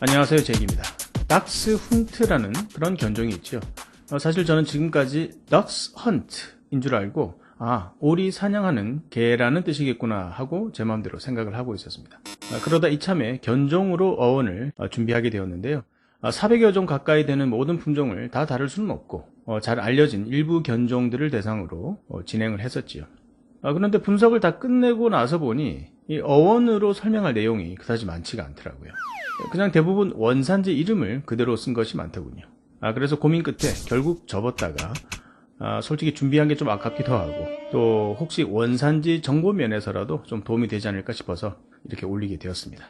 안녕하세요, 제이입니다. 닥스 훈트라는 그런 견종이 있죠. 사실 저는 지금까지 덕스 헌트인 줄 알고 오리 사냥하는 개라는 뜻이겠구나 하고 제 마음대로 생각을 하고 있었습니다. 그러다 이참에 견종으로 어원을 준비하게 되었는데요. 400여 종 가까이 되는 모든 품종을 다 다룰 수는 없고 잘 알려진 일부 견종들을 대상으로 진행을 했었지요. 그런데 분석을 다 끝내고 나서 보니 이 어원으로 설명할 내용이 그다지 많지가 않더라고요. 그냥 대부분 원산지 이름을 그대로 쓴 것이 많더군요. 그래서 고민 끝에 결국 접었다가 솔직히 준비한 게 좀 아깝기도 하고 또 혹시 원산지 정보 면에서라도 좀 도움이 되지 않을까 싶어서 이렇게 올리게 되었습니다.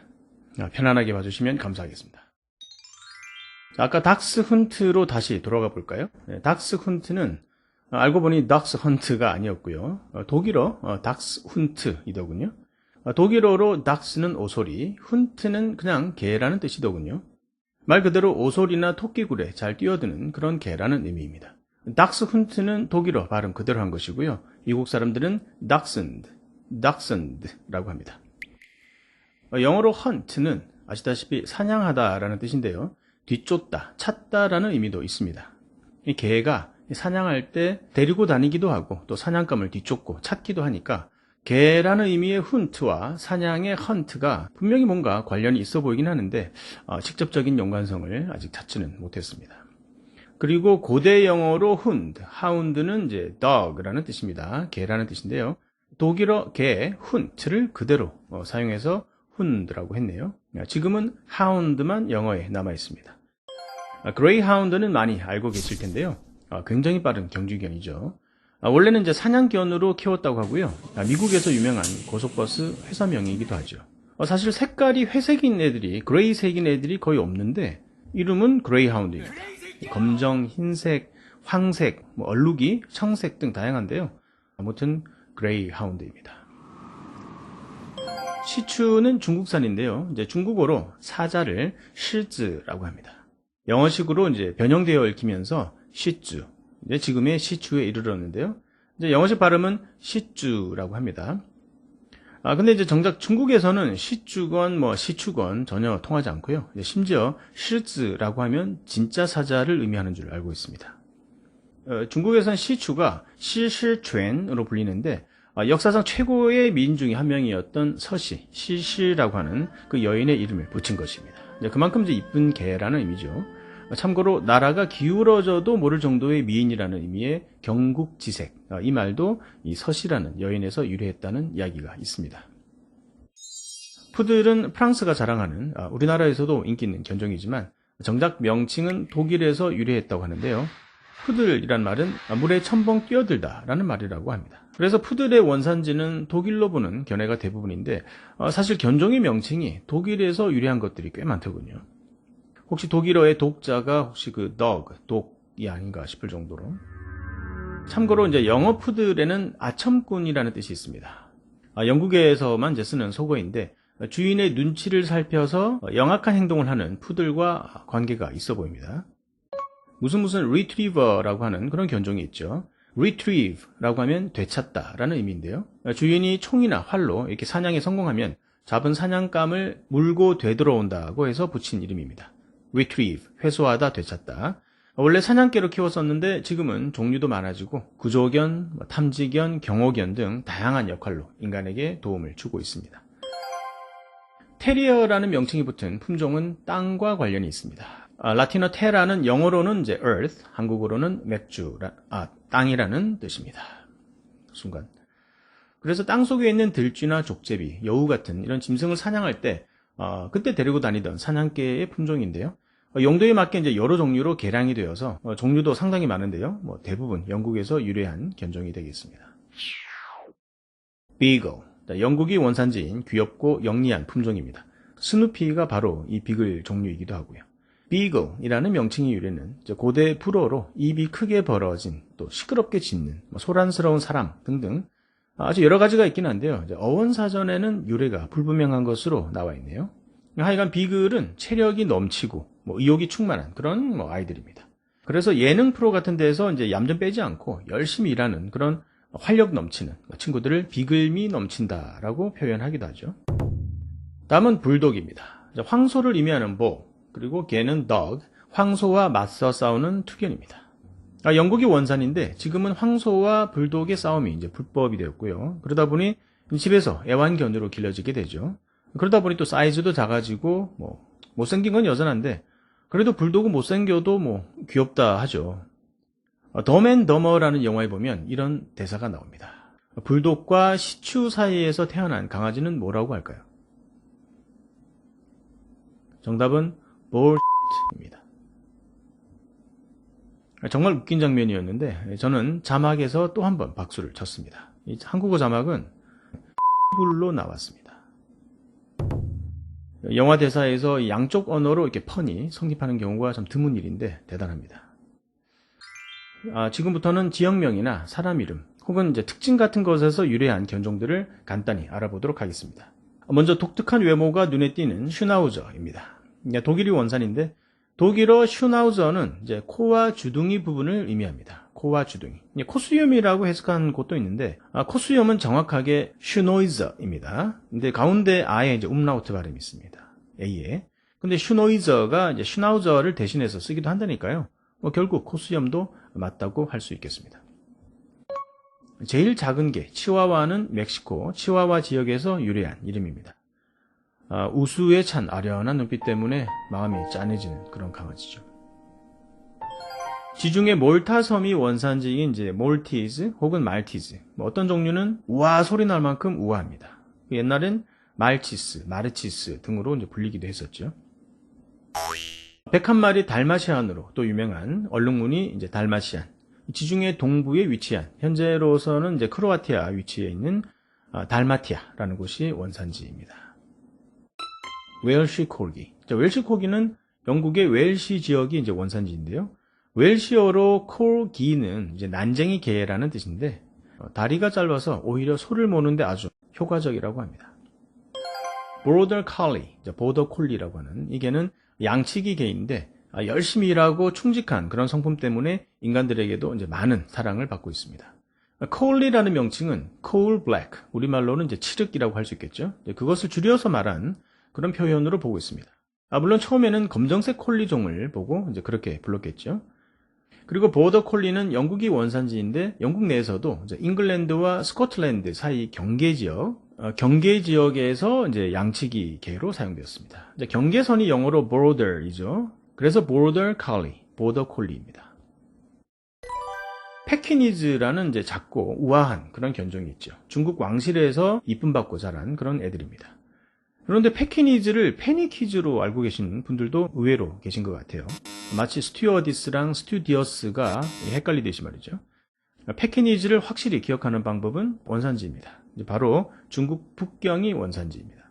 편안하게 봐주시면 감사하겠습니다. 아까 닥스 훈트로 다시 돌아가 볼까요? 닥스 훈트는 알고 보니 닥스 헌트가 아니었고요. 독일어 닥스 훈트이더군요. 독일어로 닥스는 오소리, 훈트는 그냥 개라는 뜻이더군요. 말 그대로 오소리나 토끼굴에 잘 뛰어드는 그런 개라는 의미입니다. 닥스 훈트는 독일어 발음 그대로 한 것이고요. 미국 사람들은 닥슨드라고 합니다. 영어로 hunt는 아시다시피 사냥하다라는 뜻인데요. 뒤쫓다, 찾다라는 의미도 있습니다. 이 개가 사냥할 때 데리고 다니기도 하고 또 사냥감을 뒤쫓고 찾기도 하니까 개라는 의미의 훈트와 사냥의 헌트가 분명히 뭔가 관련이 있어 보이긴 하는데 직접적인 연관성을 아직 찾지는 못했습니다. 그리고 고대 영어로 하운드는 이제 dog라는 뜻입니다. 개라는 뜻인데요. 독일어 개, 훈트를 그대로 사용해서 훈드라고 했네요. 지금은 하운드만 영어에 남아 있습니다. 그레이하운드는 많이 알고 계실 텐데요. 굉장히 빠른 경주견이죠. 원래는 이제 사냥견으로 키웠다고 하고요. 미국에서 유명한 고속버스 회사명이기도 하죠. 사실 색깔이 회색인 애들이, 그레이색인 애들이 거의 없는데 이름은 그레이하운드입니다. 검정, 흰색, 황색, 얼룩이, 청색 등 다양한데요. 아무튼 그레이하운드입니다. 시추는 중국산인데요. 이제 중국어로 사자를 시즈라고 합니다. 영어식으로 이제 변형되어 읽히면서 시쭈, 이제 지금의 시추에 이르렀는데요. 이제 영어식 발음은 시쭈라고 합니다. 근데 이제 정작 중국에서는 시쭈건 시추건 전혀 통하지 않고요. 심지어 시즈라고 하면 진짜 사자를 의미하는 줄 알고 있습니다. 중국에서는 시추가 시시촨으로 불리는데 역사상 최고의 미인 중에 한 명이었던 서시, 시시라고 하는 그 여인의 이름을 붙인 것입니다. 그만큼 이제 이쁜 개라는 의미죠. 참고로 나라가 기울어져도 모를 정도의 미인이라는 의미의 경국지색, 이 말도 이 서시라는 여인에서 유래했다는 이야기가 있습니다. 푸들은 프랑스가 자랑하는 우리나라에서도 인기 있는 견종이지만 정작 명칭은 독일에서 유래했다고 하는데요. 푸들이란 말은 물에 첨벙 뛰어들다 라는 말이라고 합니다. 그래서 푸들의 원산지는 독일로 보는 견해가 대부분인데 사실 견종의 명칭이 독일에서 유래한 것들이 꽤 많더군요. 혹시 독일어의 독자가 혹시 그 독이 아닌가 싶을 정도로. 참고로 이제 영어 푸들에는 아첨꾼이라는 뜻이 있습니다. 영국에서만 이제 쓰는 속어인데 주인의 눈치를 살펴서 영악한 행동을 하는 푸들과 관계가 있어 보입니다. 무슨 retriever라고 하는 그런 견종이 있죠. retrieve라고 하면 되찾다라는 의미인데요. 주인이 총이나 활로 이렇게 사냥에 성공하면 잡은 사냥감을 물고 되돌아온다고 해서 붙인 이름입니다. retrieve, 회수하다, 되찾다. 원래 사냥개로 키웠었는데 지금은 종류도 많아지고 구조견, 탐지견, 경호견 등 다양한 역할로 인간에게 도움을 주고 있습니다. 테리어라는 명칭이 붙은 품종은 땅과 관련이 있습니다. 라틴어 테라는 영어로는 이제 earth, 한국어로는 땅이라는 뜻입니다. 순간. 그래서 땅 속에 있는 들쥐나 족제비, 여우 같은 이런 짐승을 사냥할 때 그때 데리고 다니던 사냥개의 품종인데요. 용도에 맞게 이제 여러 종류로 개량이 되어서 종류도 상당히 많은데요. 대부분 영국에서 유래한 견종이 되겠습니다. 비글, 영국이 원산지인 귀엽고 영리한 품종입니다. 스누피가 바로 이 비글 종류이기도 하고요. 비글이라는 명칭의 유래는 고대 불어로 입이 크게 벌어진 또 시끄럽게 짖는 소란스러운 사람 등등 아주 여러 가지가 있긴 한데요. 어원사전에는 유래가 불분명한 것으로 나와 있네요. 하여간 비글은 체력이 넘치고 의욕이 충만한 그런 아이들입니다. 그래서 예능 프로 같은 데서 이제 얌전 빼지 않고 열심히 일하는 그런 활력 넘치는 친구들을 비글미 넘친다라고 표현하기도 하죠. 다음은 불독입니다. 황소를 의미하는 보, 그리고 개는 dog, 황소와 맞서 싸우는 투견입니다. 영국이 원산인데 지금은 황소와 불독의 싸움이 이제 불법이 되었고요. 그러다 보니 집에서 애완견으로 길러지게 되죠. 그러다 보니 또 사이즈도 작아지고 못생긴 건 여전한데 그래도 불독은 못생겨도 귀엽다 하죠. 덤 앤 더머라는 영화에 보면 이런 대사가 나옵니다. 불독과 시추 사이에서 태어난 강아지는 뭐라고 할까요? 정답은 bullshit입니다. 정말 웃긴 장면이었는데 저는 자막에서 또 한 번 박수를 쳤습니다. 이 한국어 자막은 불로 나왔습니다. 영화 대사에서 양쪽 언어로 이렇게 펀이 성립하는 경우가 참 드문 일인데 대단합니다. 지금부터는 지역명이나 사람 이름 혹은 이제 특징 같은 것에서 유래한 견종들을 간단히 알아보도록 하겠습니다. 먼저 독특한 외모가 눈에 띄는 슈나우저입니다. 독일이 원산인데 독일어 슈나우저는 이제 코와 주둥이 부분을 의미합니다. 코와 주둥이. 코수염이라고 해석한 곳도 있는데 코수염은 정확하게 슈노이저입니다. 근데 가운데 아에 이제 umlaut 발음이 있습니다. A에. 근데 슈노이저가 이제 슈나우저를 대신해서 쓰기도 한다니까요. 결국 코수염도 맞다고 할 수 있겠습니다. 제일 작은 개 치와와는 멕시코 치와와 지역에서 유래한 이름입니다. 우수에 찬 아련한 눈빛 때문에 마음이 짠해지는 그런 강아지죠. 지중해 몰타 섬이 원산지인 이제 몰티즈 혹은 말티즈. 어떤 종류는 우아 소리 날 만큼 우아합니다. 옛날엔 말치스, 마르치스 등으로 이제 불리기도 했었죠. 101마리 달마시안으로 또 유명한 얼룩무늬 이제 달마시안. 지중해 동부에 위치한 현재로서는 이제 크로아티아 위치에 있는 달마티아라는 곳이 원산지입니다. 웰시 코기. 웰시 코기는 영국의 웰시 지역이 이제 원산지인데요. 웰시어로 콜기는 이제 난쟁이 개라는 뜻인데 다리가 짧아서 오히려 소를 모는데 아주 효과적이라고 합니다. 보더 콜리, 보더 콜리라고 하는 이 개는 양치기 개인데 열심히 일하고 충직한 그런 성품 때문에 인간들에게도 이제 많은 사랑을 받고 있습니다. 콜리라는 명칭은 coal black, 우리말로는 이제 칠흑이라고 할 수 있겠죠. 그것을 줄여서 말한 그런 표현으로 보고 있습니다. 물론 처음에는 검정색 콜리종을 보고 이제 그렇게 불렀겠죠. 그리고 보더 콜리는 영국이 원산지인데 영국 내에서도 이제 잉글랜드와 스코틀랜드 사이 경계 지역에서 이제 양치기 개로 사용되었습니다. 이제 경계선이 영어로 border이죠. 그래서 border collie, 보더 콜리입니다. 패키니즈라는 이제 작고 우아한 그런 견종이 있죠. 중국 왕실에서 이쁨 받고 자란 그런 애들입니다. 그런데 패키니즈를 페니키즈로 알고 계시는 분들도 의외로 계신 것 같아요. 마치 스튜어디스랑 스튜디어스가 헷갈리듯이 말이죠. 패키니즈를 확실히 기억하는 방법은 원산지입니다. 바로 중국 북경이 원산지입니다.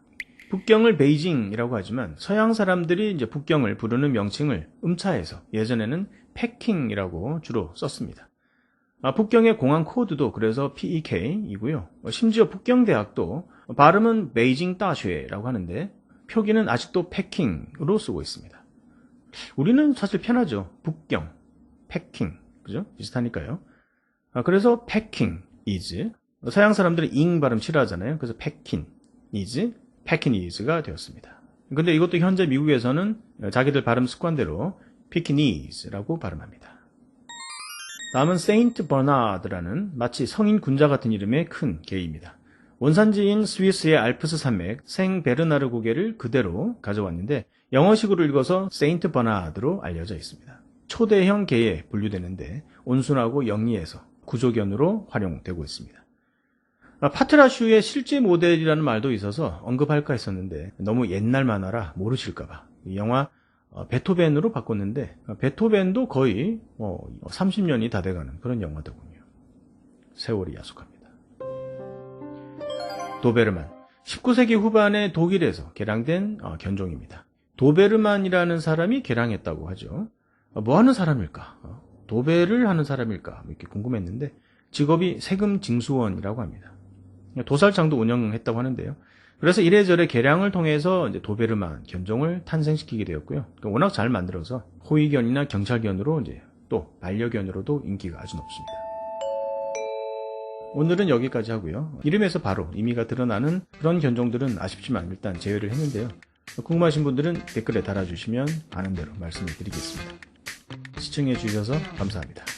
북경을 베이징이라고 하지만 서양 사람들이 이제 북경을 부르는 명칭을 음차해서 예전에는 패킹이라고 주로 썼습니다. 북경의 공항 코드도 그래서 PEK이고요. 심지어 북경대학도 발음은 베이징 다쉐라고 하는데 표기는 아직도 패킹으로 쓰고 있습니다. 우리는 사실 편하죠. 북경, 패킹, 그죠? 비슷하니까요. 그래서 패킹 is 서양 사람들은 잉 발음 싫어하잖아요. 그래서 패킨 is, 패키니즈가 되었습니다. 근데 이것도 현재 미국에서는 자기들 발음 습관대로 피키니즈라고 발음합니다. 다음은 세인트 버나드라는 마치 성인 군자 같은 이름의 큰 개입니다. 원산지인 스위스의 알프스 산맥 생베르나르 고개를 그대로 가져왔는데 영어식으로 읽어서 세인트 버나드로 알려져 있습니다. 초대형 개에 분류되는데 온순하고 영리해서 구조견으로 활용되고 있습니다. 파트라슈의 실제 모델이라는 말도 있어서 언급할까 했었는데 너무 옛날 만화라 모르실까봐 이 영화 베토벤으로 바꿨는데 베토벤도 거의 30년이 다 돼가는 그런 영화더군요. 세월이 야속합니다. 도베르만 19세기 후반에 독일에서 개량된 견종입니다. 도베르만이라는 사람이 개량했다고 하죠. 뭐 하는 사람일까? 도배를 하는 사람일까? 이렇게 궁금했는데 직업이 세금 징수원이라고 합니다. 도살장도 운영했다고 하는데요. 그래서 이래저래 개량을 통해서 이제 도베르만 견종을 탄생시키게 되었고요. 워낙 잘 만들어서 호위견이나 경찰견으로 이제 또 반려견으로도 인기가 아주 높습니다. 오늘은 여기까지 하고요. 이름에서 바로 의미가 드러나는 그런 견종들은 아쉽지만 일단 제외를 했는데요. 궁금하신 분들은 댓글에 달아주시면 아는 대로 말씀을 드리겠습니다. 시청해 주셔서 감사합니다.